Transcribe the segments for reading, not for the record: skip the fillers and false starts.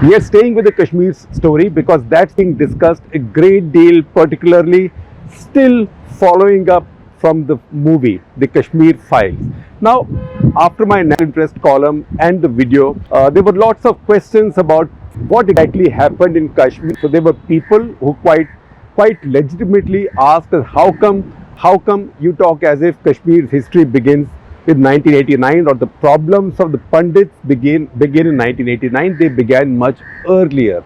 We are staying with the Kashmir story because that's being discussed a great deal, particularly still following up from the movie, The Kashmir Files. Now, after my national interest column and the video, there were lots of questions about what exactly happened in Kashmir. So there were people who quite legitimately asked us, how come you talk as if Kashmir's history begins with 1989, or the problems of the Pandits begin in 1989. They began much earlier.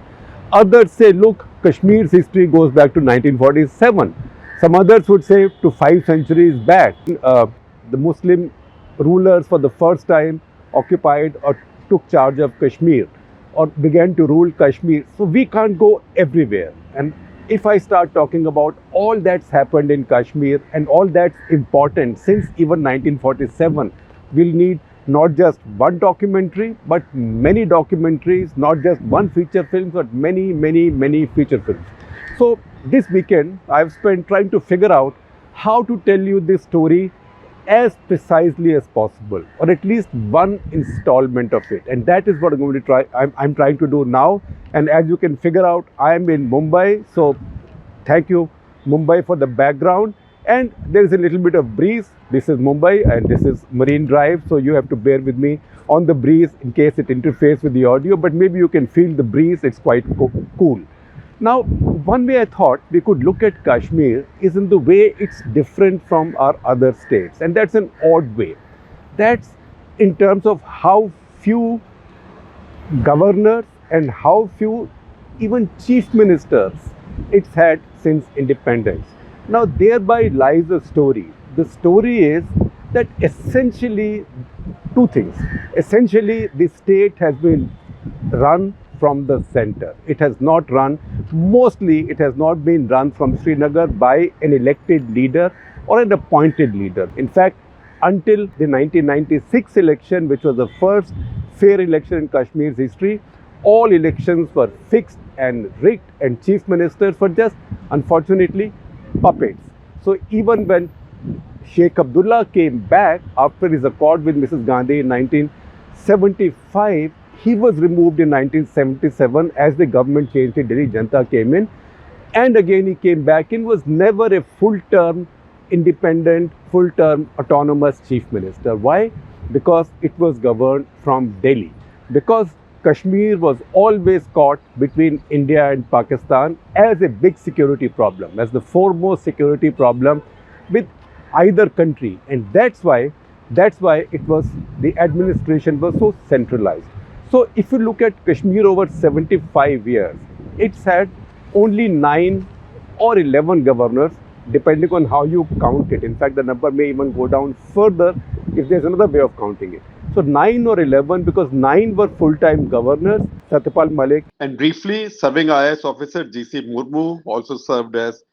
Others say, look, Kashmir's history goes back to 1947. Some others would say to 5 centuries back. The Muslim rulers for the first time occupied or took charge of Kashmir or began to rule Kashmir. So we can't go everywhere. And if I start talking about all that's happened in Kashmir and all that's important since even 1947, we'll need not just one documentary, but many documentaries, not just one feature film, but many feature films. So this weekend, I've spent trying to figure out how to tell you this story as precisely as possible, or at least one installment of it. And that is what I'm going to try. I'm trying to do now. And as you can figure out, I am in Mumbai. So thank you, Mumbai, for the background. And there is a little bit of breeze. This is Mumbai and this is Marine Drive. So you have to bear with me on the breeze in case it interferes with the audio. But maybe you can feel the breeze. It's quite cool. Now, one way I thought we could look at Kashmir is in the way it's different from our other states. And that's an odd way. That's in terms of how few governors and how few even chief ministers it's had since independence. Now, thereby lies a story. The story is that essentially two things. Essentially, the state has been run from the center. It has not mostly it has not been run from Srinagar by an elected leader or an appointed leader. In fact, until the 1996 election, which was the first fair election in Kashmir's history, all elections were fixed and rigged, and chief ministers were just, unfortunately, puppets. So even when Sheikh Abdullah came back after his accord with Mrs. Gandhi in 1975, he was removed in 1977 as the government changed in Delhi. Janata came in, and again he came back and was never a full-term independent, full-term autonomous chief minister. Why? Because it was governed from Delhi. Because Kashmir was always caught between India and Pakistan as a big security problem, as the foremost security problem with either country, and that's why it was, the administration was so centralized. So if you look at Kashmir over 75 years, it's had only 9 or 11 governors, depending on how you count it. In fact, the number may even go down further if there's another way of counting it. So 9 or 11, because 9 were full-time governors, Satyapal Malik. And briefly, serving IAS officer G.C. Murmu also served as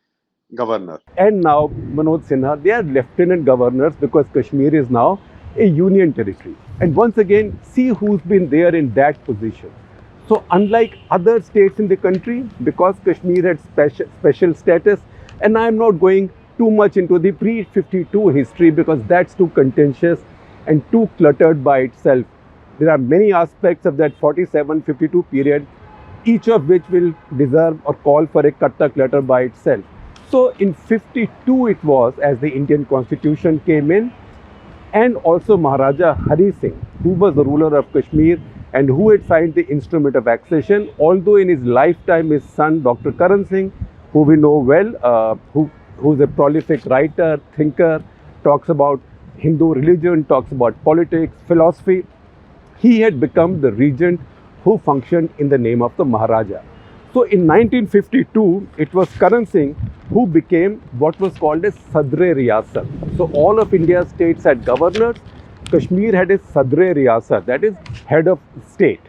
governor. And now Manoj Sinha, they are lieutenant governors because Kashmir is now a union territory. And once again, see who's been there in that position. So unlike other states in the country, because Kashmir had special status, and I'm not going too much into the pre-52 history because that's too contentious and too cluttered by itself. There are many aspects of that 47-52 period, each of which will deserve or call for a CutTheClutter by itself. So in 52 it was, as the Indian Constitution came in, and also Maharaja Hari Singh, who was the ruler of Kashmir and who had signed the instrument of accession, although in his lifetime his son Dr. Karan Singh, who we know well, who's a prolific writer, thinker, talks about Hindu religion, talks about politics, philosophy, he had become the regent who functioned in the name of the Maharaja. So in 1952, it was Karan Singh who became what was called a Sadre Riyasat. So all of India's states had governors. Kashmir had a Sadre Riyasat, that is head of state.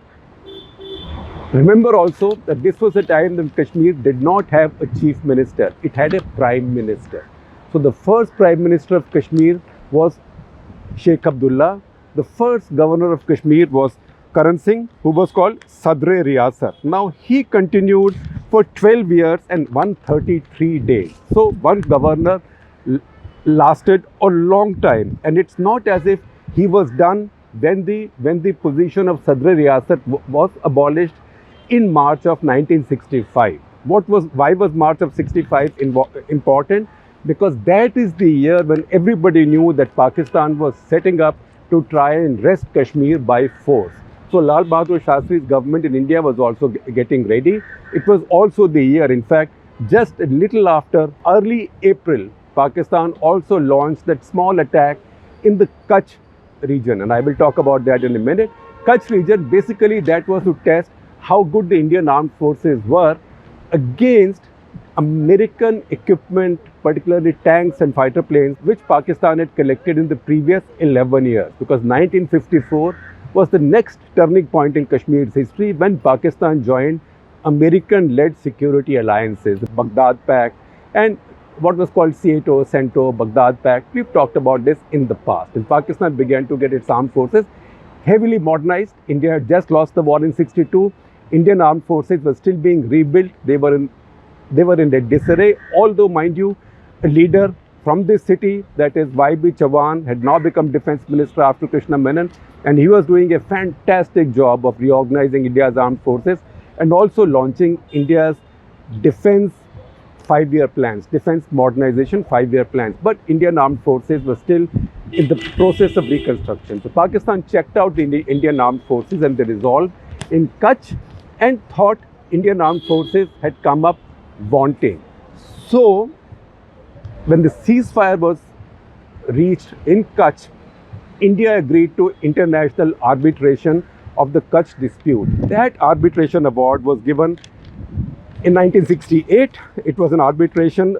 Remember also that this was a time when Kashmir did not have a chief minister. It had a prime minister. So the first prime minister of Kashmir was Sheikh Abdullah. The first governor of Kashmir was Karan Singh, who was called Sadre Riyasat. Now he continued for 12 years and 133 days. So one governor lasted a long time, and it's not as if he was done when the position of Sadre Riyasat was abolished in March of 1965. Why was March of 65 important? Because that is the year when everybody knew that Pakistan was setting up to try and wrest Kashmir by force. So Lal Bahadur Shastri's government in India was also getting ready. It was also the year, in fact, just a little after early April, Pakistan also launched that small attack in the Kutch region, and I will talk about that in a minute. Kutch region, basically that was to test how good the Indian armed forces were against American equipment, particularly tanks and fighter planes, which Pakistan had collected in the previous 11 years. Because 1954 was the next turning point in Kashmir's history when Pakistan joined American-led security alliances, the Baghdad Pact, and what was called CETO, CENTO, Baghdad Pact. We've talked about this in the past. And Pakistan began to get its armed forces heavily modernized. India had just lost the war in 62. Indian armed forces were still being rebuilt. They were in a disarray. Although, mind you, a leader from this city, that is Y.B. Chauhan, had now become defense minister after Krishna Menon, and he was doing a fantastic job of reorganizing India's armed forces and also launching India's defense 5-year plans, defense modernization 5-year plans. But Indian armed forces were still in the process of reconstruction. So Pakistan checked out the Indian armed forces and they resolved in Kutch and thought Indian armed forces had come up wanting. So when the ceasefire was reached in Kutch, India agreed to international arbitration of the Kutch dispute. That arbitration award was given in 1968. It was an arbitration.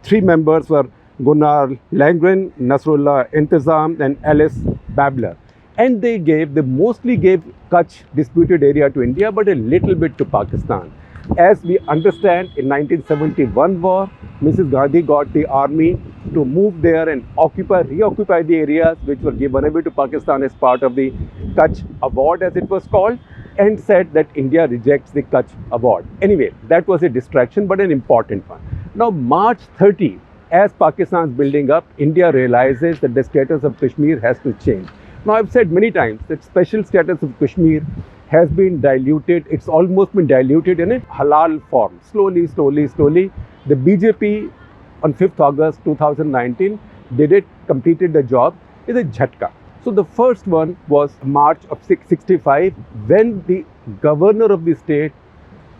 3 members were Gunnar Langren, Nasrullah Intizam, and Alice Babler. And they mostly gave Kutch disputed area to India, but a little bit to Pakistan. As we understand, in 1971 war, Mrs. Gandhi got the army to move there and reoccupy the areas which were given away to Pakistan as part of the Kutch Award, as it was called, and said that India rejects the Kutch Award. Anyway, that was a distraction, but an important one. Now, March 30, as Pakistan is building up, India realizes that the status of Kashmir has to change. Now, I've said many times that special status of Kashmir has been diluted. It's almost been diluted in a halal form. Slowly. The BJP on 5th August 2019 completed the job with a jhatka. So the first one was March of 65 when the governor of the state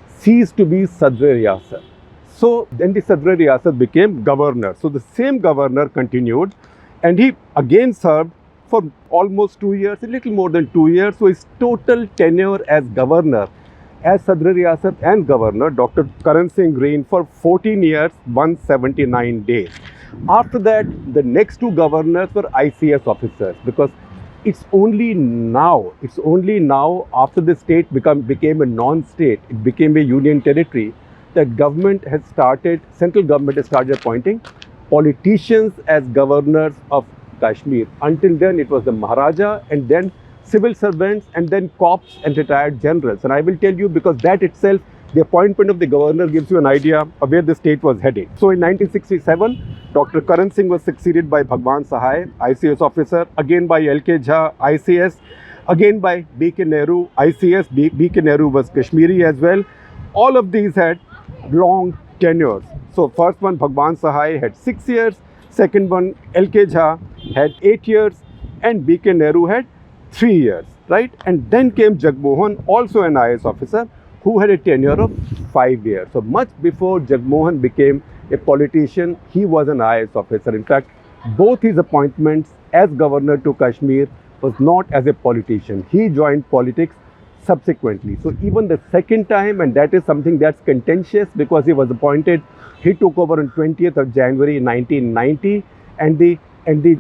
ceased to be Sadr Riyasat. So then the Sadr Riyasat became governor. So the same governor continued and he again served for almost 2 years, a little more than 2 years. So his total tenure as governor, as Sadr Riyasat and governor, Dr. Karan Singh reigned for 14 years, 179 days. After that, the next 2 governors were ICS officers, because it's only now after the state became a non-state, it became a union territory, that central government has started appointing politicians as governors of Kashmir. Until then, it was the Maharaja and then civil servants and then cops and retired generals. And I will tell you, because that itself, the appointment of the governor gives you an idea of where the state was headed. So in 1967, Dr. Karan Singh was succeeded by Bhagwan Sahai, ICS officer, again by L.K. Jha, ICS, again by B.K. Nehru, ICS. B.K. Nehru was Kashmiri as well. All of these had long tenures. So first one, Bhagwan Sahai, had 6 years. Second one, L.K. Jha, had 8 years. And B.K. Nehru had 3 years, right? And then came Jagmohan, also an IAS officer, who had a tenure of 5 years. So much before Jagmohan became a politician, he was an IAS officer. In fact, both his appointments as governor to Kashmir was not as a politician. He joined politics subsequently. So even the second time, and that is something that's contentious because he was appointed, he took over on 20th of January 1990, and the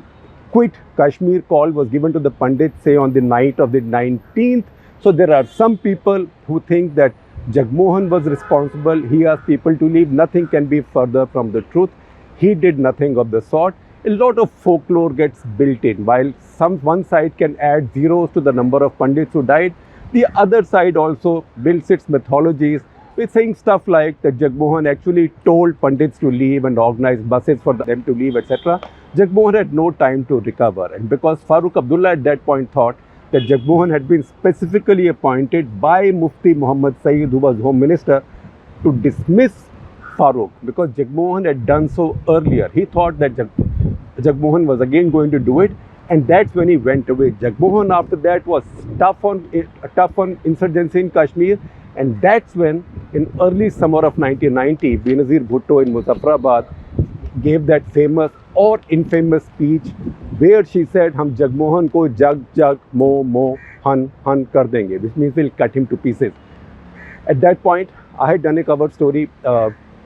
quit Kashmir call was given to the Pandits, say, on the night of the 19th. So there are some people who think that Jagmohan was responsible. He asked people to leave. Nothing can be further from the truth. He did nothing of the sort. A lot of folklore gets built in. While one side can add zeros to the number of Pandits who died, the other side also builds its mythologies with saying stuff like that Jagmohan actually told Pandits to leave and organized buses for them to leave, etc. Jagmohan had no time to recover. And because Farooq Abdullah at that point thought that Jagmohan had been specifically appointed by Mufti Muhammad Saeed, who was Home Minister, to dismiss Farooq because Jagmohan had done so earlier. He thought that Jagmohan was again going to do it, and that's when he went away. Jagmohan after that was tough on insurgency in Kashmir, and that's when in early summer of 1990, Benazir Bhutto in Muzaffarabad gave that famous or infamous speech where she said, "Hum Jagmohan ko jag jag mo mo han han kar denge," which means we'll cut him to pieces. At that point, I had done a cover story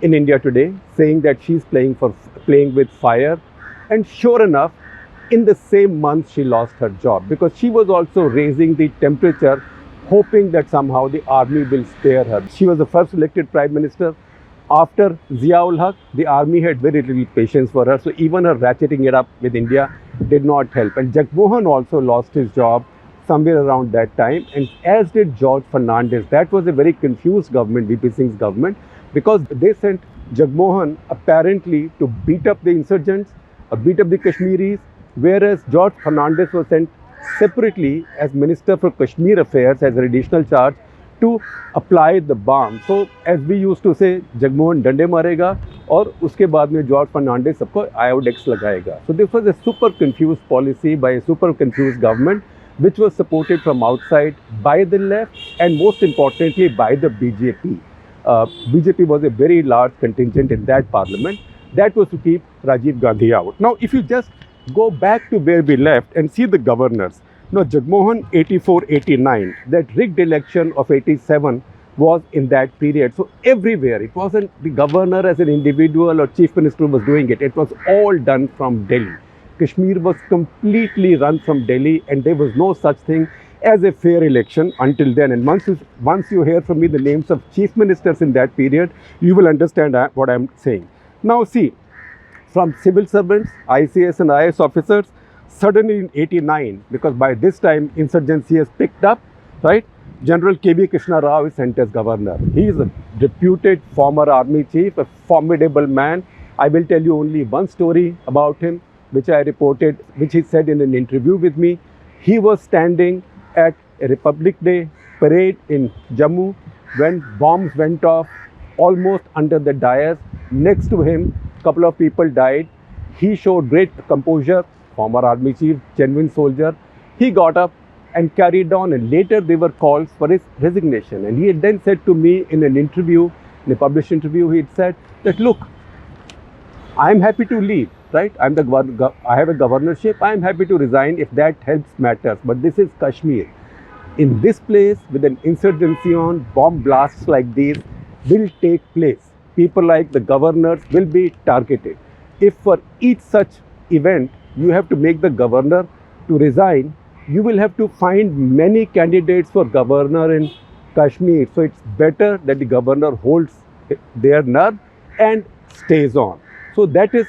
in India Today saying that she's playing with fire, and sure enough, in the same month she lost her job because she was also raising the temperature, hoping that somehow the army will spare her. She was the first elected prime minister. After Zia-ul Haq, the army had very little patience for her, so even her ratcheting it up with India did not help. And Jagmohan also lost his job somewhere around that time, and as did George Fernandes. That was a very confused government, VP Singh's government, because they sent Jagmohan apparently to beat up the insurgents, beat up the Kashmiris, whereas George Fernandes was sent separately as Minister for Kashmir Affairs as an additional charge to apply the balm. So as we used to say, Jagmohan डंडे मारेगा और उसके बाद में George Fernandes सबको आयोडेक्स लगाएगा. So this was a super confused policy by a super confused government, which was supported from outside by the left and most importantly by the BJP. BJP was a very large contingent in that parliament. That was to keep Rajiv Gandhi out. Now, if you just go back to where we left and see the governors. Now, Jagmohan 84-89, that rigged election of 87 was in that period. So everywhere, it wasn't the governor as an individual or chief minister was doing it. It was all done from Delhi. Kashmir was completely run from Delhi, and there was no such thing as a fair election until then. And once you hear from me the names of chief ministers in that period, you will understand what I'm saying. Now see, from civil servants, ICS and IS officers, suddenly in 89, because by this time insurgency has picked up, right? General Kv Krishna Rao is sent as governor. He is a reputed former army chief, a formidable man. I will tell you only one story about him, which I reported, which he said in an interview with me. He was standing at a Republic Day parade in Jammu when bombs went off almost under the dais. Next to him, a couple of people died. He showed great composure, former army chief, genuine soldier. He got up and carried on, and later there were calls for his resignation. And he had then said to me in an interview, in a published interview, he had said that, look, I am happy to leave, right? I have a governorship. I am happy to resign if that helps matters. But this is Kashmir. In this place, with an insurgency on, bomb blasts like these will take place. People like the governors will be targeted. If for each such event, you have to make the governor to resign, you will have to find many candidates for governor in Kashmir. So it's better that the governor holds their nerve and stays on. So that is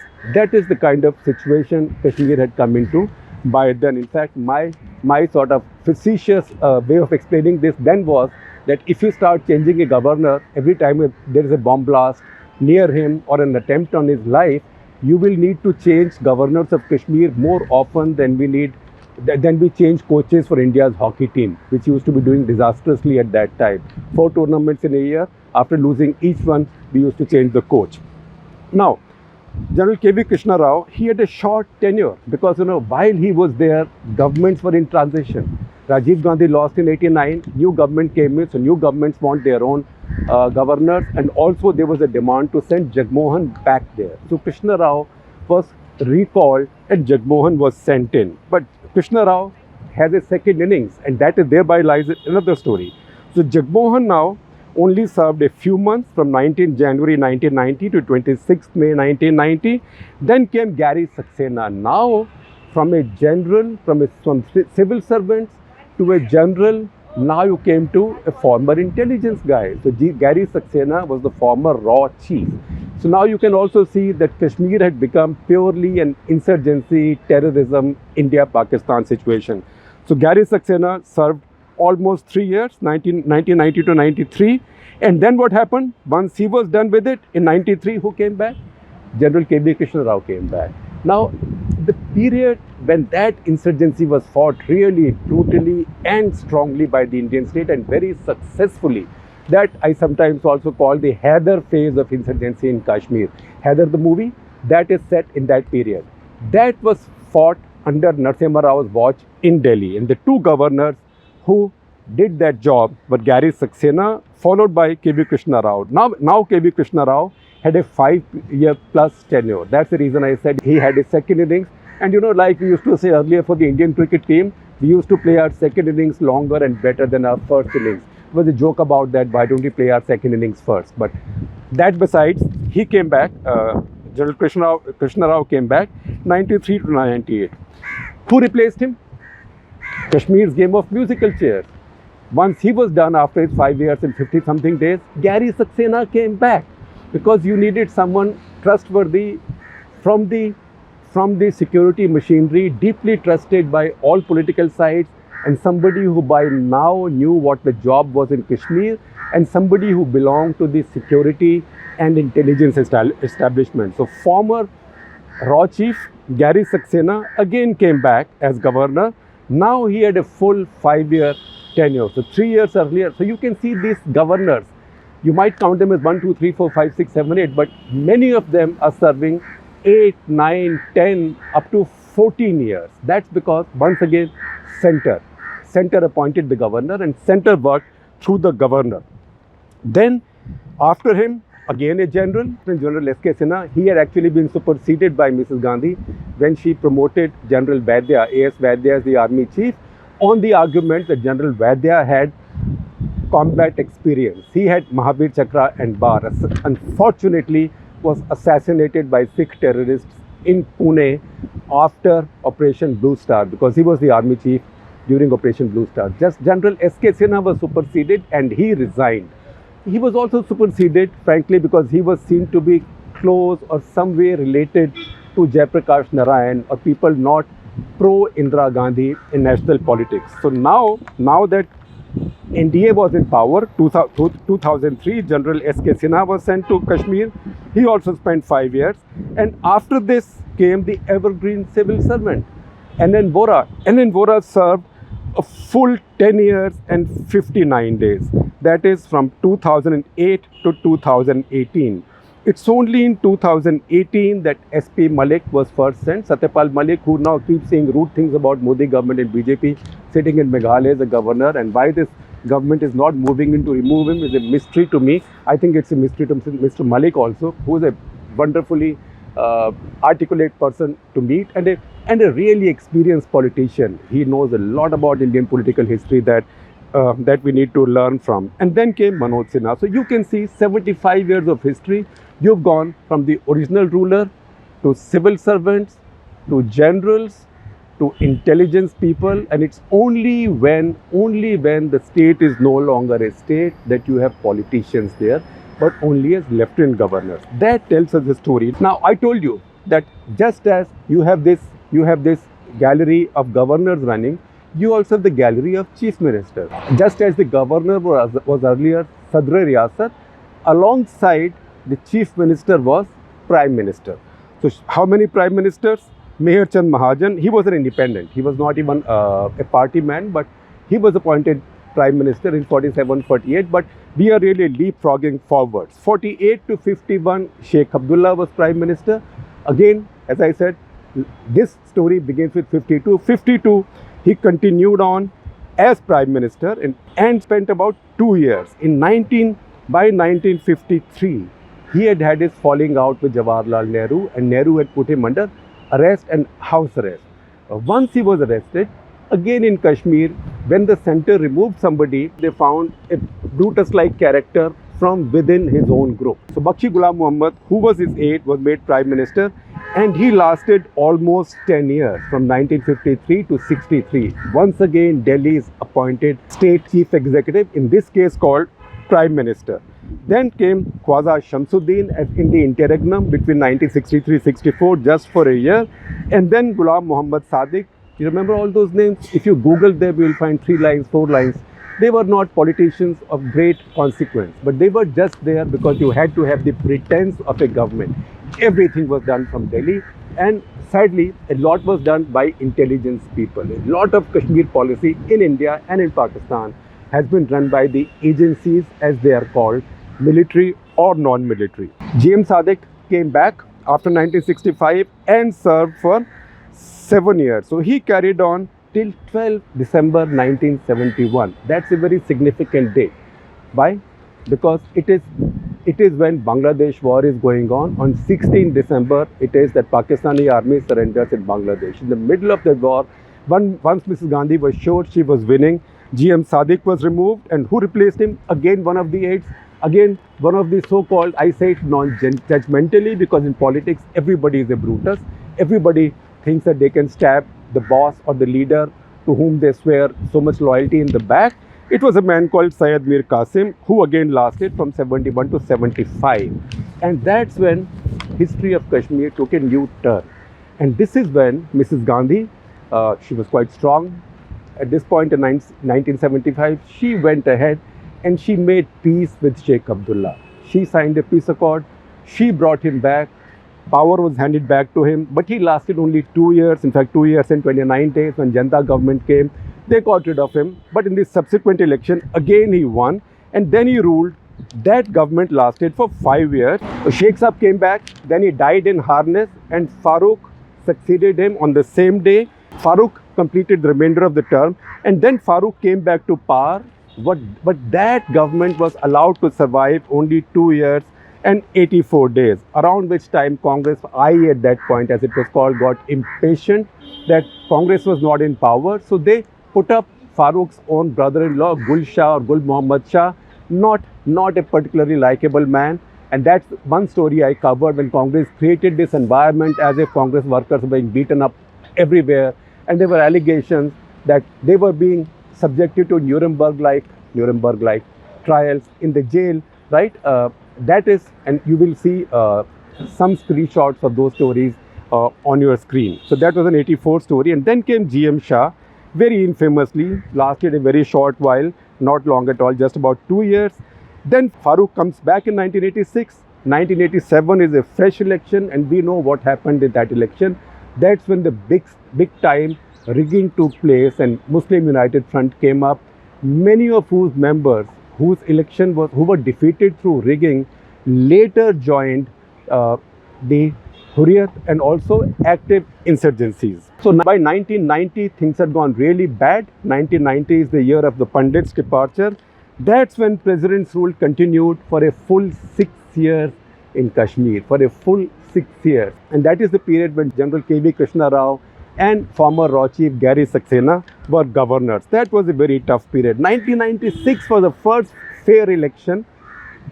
the kind of situation Kashmir had come into by then. In fact, my sort of facetious way of explaining this then was that if you start changing a governor every time there is a bomb blast near him or an attempt on his life, you will need to change governors of Kashmir more often than we change coaches for India's hockey team, which used to be doing disastrously at that time. 4 tournaments in a year. After losing each one, we used to change the coach. Now, General Kv Krishna Rao, he had a short tenure because, while he was there, governments were in transition. Rajiv Gandhi lost in 89, new government came in, so new governments want their own governors, and also there was a demand to send Jagmohan back there. So Krishna Rao was recalled and Jagmohan was sent in. But Krishna Rao has a second innings, and that is thereby lies another story. So Jagmohan now only served a few months from 19 January 1990 to 26 May 1990. Then came Gary Saxena. Now, from civil servants to a general, now you came to a former intelligence guy. So Gary Saxena was the former raw chief. So now you can also see that Kashmir had become purely an insurgency, terrorism, India-Pakistan situation. So Gary Saxena served almost 3 years, 1990 to 93. And then what happened? Once he was done with it, in 93, who came back? General Kv Krishna Rao came back. Now, the period when that insurgency was fought really brutally and strongly by the Indian state and very successfully, that I sometimes also call the Haider phase of insurgency in Kashmir. Haider, the movie, that is set in that period. That was fought under Narasimha Rao's watch in Delhi. And the two governors who did that job were Gary Saxena, followed by Kv Krishna Rao. Now Kv Krishna Rao had a 5-year plus tenure. That's the reason I said he had a second innings. And you know, like we used to say earlier for the Indian cricket team, we used to play our second innings longer and better than our first innings. There was a joke about that, why don't we play our second innings first? But that besides, he came back, General Krishna Rao came back, 93 to 98. Who replaced him? Kashmir's game of musical chairs. Once he was done after his 5 years and 50-something days, Gary Saxena came back because you needed someone trustworthy from the security machinery, deeply trusted by all political sides, and somebody who by now knew what the job was in Kashmir, and somebody who belonged to the security and intelligence establishment. So former Raw Chief Gary Saxena again came back as governor. Now he had a full 5-year tenure. So 3 years earlier. So you can see these governors, you might count them as 1, 2, 3, 4, 5, 6, 7, 8, but many of them are serving 8, 9, 10, up to 14 years. That's because, once again, Center appointed the governor and Center worked through the governor. Then, after him, again a General S.K. Sinha, he had actually been superseded by Mrs. Gandhi when she promoted General Vaidya, A.S. Vaidya as the army chief, on the argument that General Vaidya had combat experience. He had Mahavir Chakra and Bar. Unfortunately, was assassinated by Sikh terrorists in Pune after Operation Blue Star, because he was the army chief during Operation Blue Star. Just General S.K. Sinha was superseded and he resigned. He was also superseded, frankly, because he was seen to be close or some way related to Jayaprakash Narayan or people not pro-Indira Gandhi in national politics. So now that NDA was in power, 2003, General S.K. Sinha was sent to Kashmir. He also spent 5 years. And after this came the evergreen civil servant, N.N. Vora. N.N. Vora served a full 10 years and 59 days. That is from 2008 to 2018. It's only in 2018 that SP Malik was first sent. Satyapal Malik, who now keeps saying rude things about Modi government and BJP, sitting in Meghalaya as a governor, and why this government is not moving in to remove him is a mystery to me. I think it's a mystery to Mr. Malik also, who is a wonderfully articulate person to meet and a really experienced politician. He knows a lot about Indian political history that we need to learn from. And then came Manoj Sinha. So you can see 75 years of history. You've gone from the original ruler to civil servants, to generals, to intelligence people, and it's only when the state is no longer a state that you have politicians there, but only as lieutenant governors. That tells us the story. Now, I told you that just as you have this gallery of governors running, you also have the gallery of chief ministers. Just as the governor was earlier Sadr Riyasat, alongside the chief minister was prime minister. So how many prime ministers? Meher Chand Mahajan, he was an independent. He was not even a party man, but he was appointed prime minister in 47, 48. But we are really leapfrogging forwards. 48 to 51, Sheikh Abdullah was prime minister. Again, as I said, this story begins with 52. 52, he continued on as prime minister and spent about 2 years. By 1953, he had his falling out with Jawaharlal Nehru, and Nehru had put him under arrest and house arrest. Once he was arrested, again in Kashmir, when the center removed somebody, they found a Brutus-like character from within his own group. So Bakshi Ghulam Muhammad, who was his aide, was made prime minister, and he lasted almost 10 years, from 1953 to 63. Once again, Delhi's appointed state chief executive, in this case called prime minister. Then came Khwaja Shamsuddin in the interregnum between 1963-64, just for a year. And then Ghulam Muhammad Sadiq. You remember all those names? If you Google them, you will find 3 lines, 4 lines. They were not politicians of great consequence, but they were just there because you had to have the pretense of a government. Everything was done from Delhi. And sadly, a lot was done by intelligence people. A lot of Kashmir policy in India and in Pakistan has been run by the agencies, as they are called, military or non-military. GM Sadiq came back after 1965 and served for 7 years. So he carried on till 12 December 1971. That's a very significant date. Why? Because it is when Bangladesh war is going on. On 16 December, it is that Pakistani army surrenders in Bangladesh. In the middle of the war, once Mrs. Gandhi was sure she was winning, GM Sadiq was removed, and who replaced him? Again, one of the aides. Again, one of the so-called, I say it non-judgmentally, because in politics, everybody is a Brutus. Everybody thinks that they can stab the boss or the leader to whom they swear so much loyalty in the back. It was a man called Syed Mir Qasim, who again lasted from 71 to 75. And that's when history of Kashmir took a new turn. And this is when Mrs. Gandhi, she was quite strong. At this point in 1975, she went ahead and she made peace with Sheikh Abdullah. She signed a peace accord. She brought him back. Power was handed back to him, but he lasted only 2 years. In fact, 2 years and 29 days. When Janta government came, they got rid of him. But in the subsequent election, again he won, and then he ruled. That government lasted for 5 years. Sheikh Saab came back, then he died in harness, and Farooq succeeded him on the same day. Farooq completed the remainder of the term, and then Farooq came back to power. But that government was allowed to survive only 2 years and 84 days, around which time Congress, at that point, as it was called, got impatient that Congress was not in power. So they put up Farooq's own brother-in-law, Gul Shah or Gul Muhammad Shah, not a particularly likable man. And that's one story I covered, when Congress created this environment as if Congress workers were being beaten up everywhere. And there were allegations that they were being subjected to Nuremberg-like trials in the jail, right? That is, and you will see some screenshots of those stories on your screen. So that was an 84 story. And then came GM Shah, very infamously, lasted a very short while, not long at all, just about 2 years. Then Farooq comes back in 1986. 1987 is a fresh election, and we know what happened in that election. That's when the big time rigging took place, and Muslim United Front came up, many of whose members, who were defeated through rigging, later joined the Hurriyat and also active insurgencies. So by 1990, things had gone really bad. 1990 is the year of the Pandit's departure. That's when President's rule continued for a full 6 years in Kashmir, for a full 6 years. And that is the period when General Kv Krishna Rao and former Raw Chief Gary Saxena were governors. That was a very tough period. 1996 was the first fair election.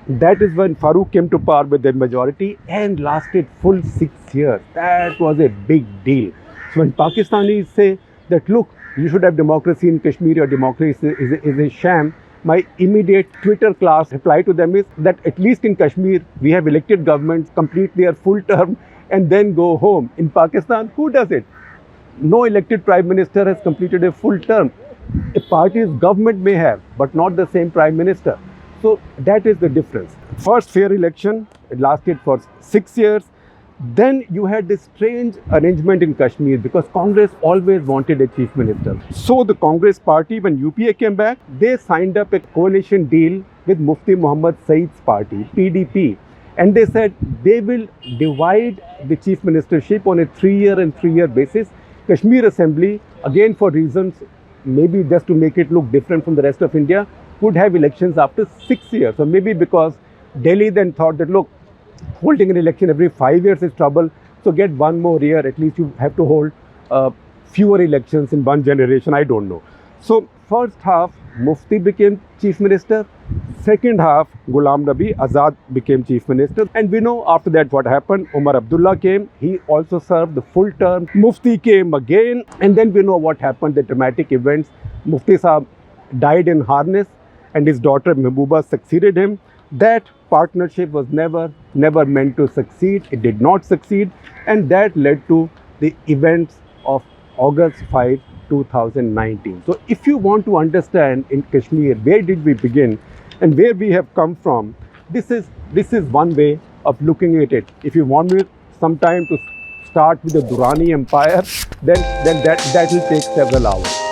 That is when Farooq came to power with their majority and lasted full 6 years. That was a big deal. So when Pakistanis say that, look, you should have democracy in Kashmir, your democracy is a sham, my immediate Twitter class reply to them is that at least in Kashmir, we have elected governments, complete their full term and then go home. In Pakistan, who does it? No elected prime minister has completed a full term. A party's government may have, but not the same prime minister. So that is the difference. First fair election, it lasted for 6 years. Then you had this strange arrangement in Kashmir because Congress always wanted a chief minister. So the Congress party, when UPA came back, they signed up a coalition deal with Mufti Muhammad Saeed's party, PDP. And they said they will divide the chief ministership on a 3-year and 3-year basis. Kashmir Assembly, again for reasons, maybe just to make it look different from the rest of India, would have elections after 6 years. So maybe because Delhi then thought that, look, holding an election every 5 years is trouble. So get 1 more year, at least you have to hold fewer elections in 1 generation, I don't know. So first half, Mufti became chief minister. Second half, Ghulam Nabi Azad became chief minister. And we know after that what happened. Umar Abdullah came. He also served the full term. Mufti came again. And then we know what happened, the dramatic events. Mufti Saab died in harness and his daughter Mehbooba succeeded him. That partnership was never meant to succeed. It did not succeed. And that led to the events of August 5, 2019. So if you want to understand in Kashmir, where did we begin and where we have come from, this is one way of looking at it. If you want me sometime to start with the Durrani Empire, then that will take several hours.